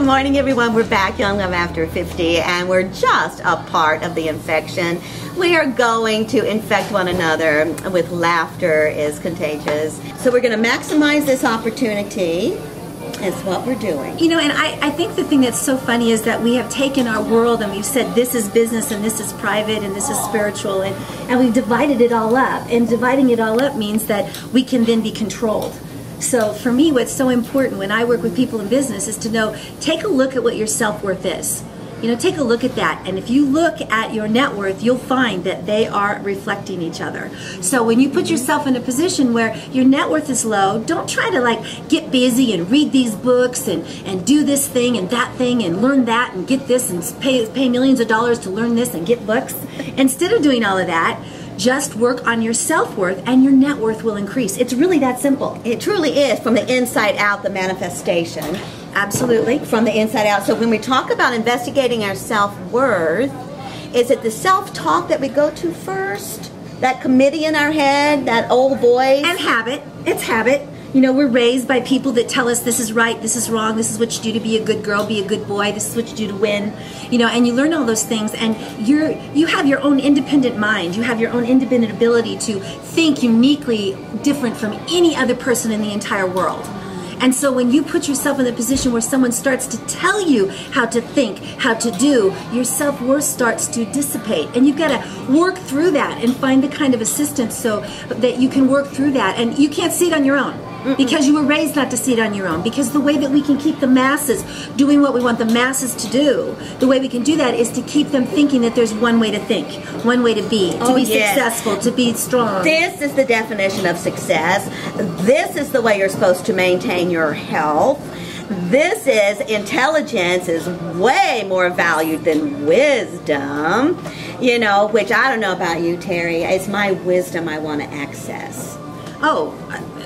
morning, everyone. We're back, Young Love After 50, and we're just a part of the infection. We are going to infect one another with laughter is contagious. So we're going to maximize this opportunity. Is what we're doing. You know, and I think the thing that's so funny is that we have taken our world and we've said this is business and this is private and this is spiritual, and we've divided it all up. And dividing it all up means that we can then be controlled. So for me, what's so important when I work with people in business is to know, take a look at what your self-worth is. You know, take a look at that. And if you look at your net worth, you'll find that they are reflecting each other. So when you put yourself in a position where your net worth is low, don't try to like get busy and read these books and do this thing and that thing and learn that and get this and pay millions of dollars to learn this and get books. Instead of doing all of that, just work on your self-worth and your net worth will increase. It's really that simple. It truly is, from the inside out, the manifestation. Absolutely. From the inside out. So when we talk about investigating our self-worth, is it the self-talk that we go to first? That committee in our head, that old voice? And habit. It's habit. You know, we're raised by people that tell us this is right, this is wrong, this is what you do to be a good girl, be a good boy, this is what you do to win. You know, and you learn all those things, and you have your own independent mind. You have your own independent ability to think uniquely different from any other person in the entire world. And so when you put yourself in the position where someone starts to tell you how to think, how to do, your self-worth starts to dissipate. And you've got to work through that and find the kind of assistance so that you can work through that. And you can't see it on your own. Because you were raised not to see it on your own. Because the way that we can keep the masses doing what we want the masses to do, the way we can do that is to keep them thinking that there's one way to think, one way to be successful, to be strong. This is the definition of success. This is the way you're supposed to maintain your health. This is, intelligence is way more valued than wisdom, you know, which I don't know about you, Teri. It's my wisdom I want to access. Oh,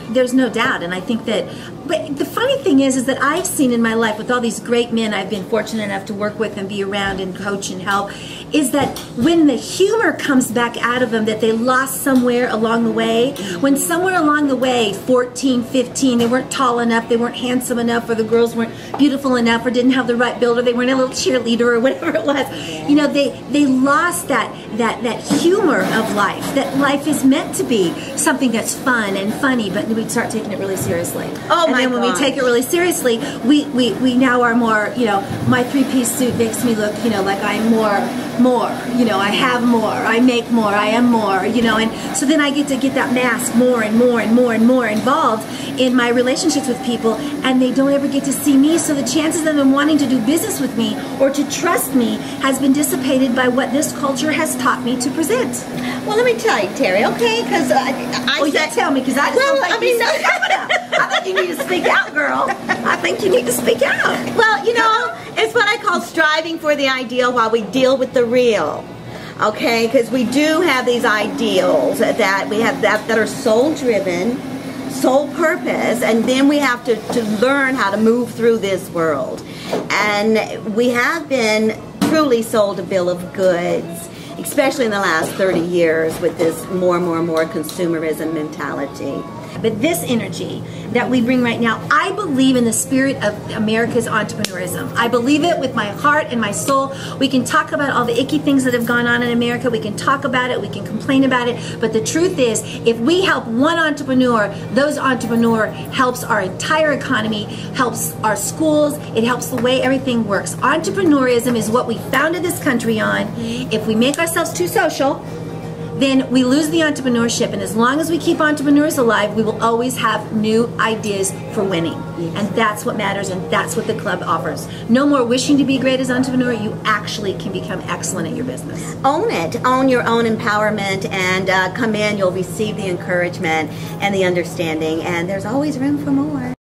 there's no doubt, and I think that, but the funny thing is that I've seen in my life with all these great men I've been fortunate enough to work with and be around and coach and help, is that when the humor comes back out of them that they lost somewhere along the way, when somewhere along the way, 14, 15, they weren't tall enough, they weren't handsome enough, or the girls weren't beautiful enough, or didn't have the right build, or they weren't a little cheerleader, or whatever it was, you know, they lost that humor of life, that life is meant to be something that's fun and funny, but we start taking it really seriously. Oh, and then when we take it really seriously, we now are more, you know, my three-piece suit makes me look, you know, like I'm more, you know, I have more, I make more, I am more, you know, and so then I get to get that mask more and more and more and more involved in my relationships with people, and they don't ever get to see me, so the chances of them wanting to do business with me or to trust me has been dissipated by what this culture has taught me to present. Well, let me tell you, Teri, okay, because you tell me, because I just don't think you speak out. I think you need to speak out, girl. I think you need to speak out. Well, you know, it's what I call striving for the ideal while we deal with the real. Okay, because we do have these ideals that we have that are soul driven, sole purpose, and then we have to learn how to move through this world. And we have been truly sold a bill of goods, especially in the last 30 years with this more consumerism mentality. But this energy that we bring right now, I believe in the spirit of America's entrepreneurism. I believe it with my heart and my soul. We can talk about all the icky things that have gone on in America. We can talk about it. We can complain about it. But the truth is, if we help one entrepreneur, those entrepreneur helps our entire economy, helps our schools. It helps the way everything works. Entrepreneurism is what we founded this country on. If we make ourselves too social, then we lose the entrepreneurship, and as long as we keep entrepreneurs alive, we will always have new ideas for winning. And that's what matters, and that's what the club offers. No more wishing to be great as an entrepreneur. You actually can become excellent at your business. Own it. Own your own empowerment, and come in. You'll receive the encouragement and the understanding, and there's always room for more.